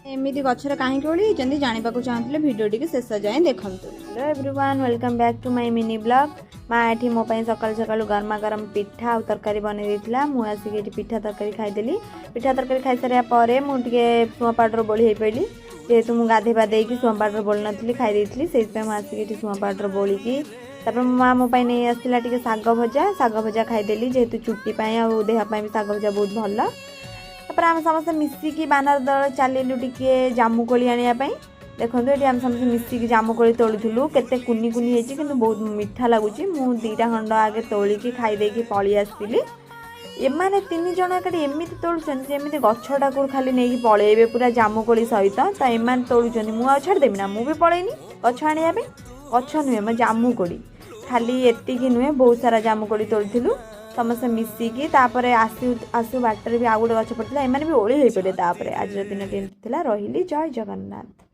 एमती गचर कहीं ओढ़ी जानवा चाहते भिडियो टी शेष जाए देखु। Hello everyone, welcome back to my mini blog. माँ एठी मो पाई सकाल सकाल गरमा गरम पिठा और तरकारी बन देता। मुझे पिठा तरकारी खाईदेली। पिठा तरकारी खाई सारा पर मुझे सुआ पाउडर बोली हो पड़ी, जेहेतु मुझे गाधे पाधे सुआ पाउडर बोली नी खाई से मुझे सुआ पाउडर बोलिकी तापर मो माँ मो नहीं आसला टे शाग भजा खाईदेली, जेहेतु चुट्टी और देहपाई भी शाग भजा बहुत भल। तापर आम समस्त मिसिकी बानर दल चलू टे जामुकोली आने देखो ये आम समस्त मिसिकी जामुकोली तोलुलु केते कुनी कुनी होती कि बहुत मीठा लगुच। मु दीटा खंड आगे तोलिकी खाईदेकी पलि आसली। एमाने तीन जन एमती एमती तोलुचंती एमती गछटा को खाली नहीं पलैबे पूरा जामुकोली सहित। तो एम तोलुचंती मु छाड़देवी ना, मु भी पलैनी गछ आने गछ नुहे मो जामुकोली खाली एतिकी नुहे, बहुत सारा जामुकोली तोलुलु समस्त मिसिकी। आसु आसु बाटर भी आउ गोटे गछ पड़ता, एम भी ओली हो पड़े। आज दिन टी रही। जय जगन्नाथ।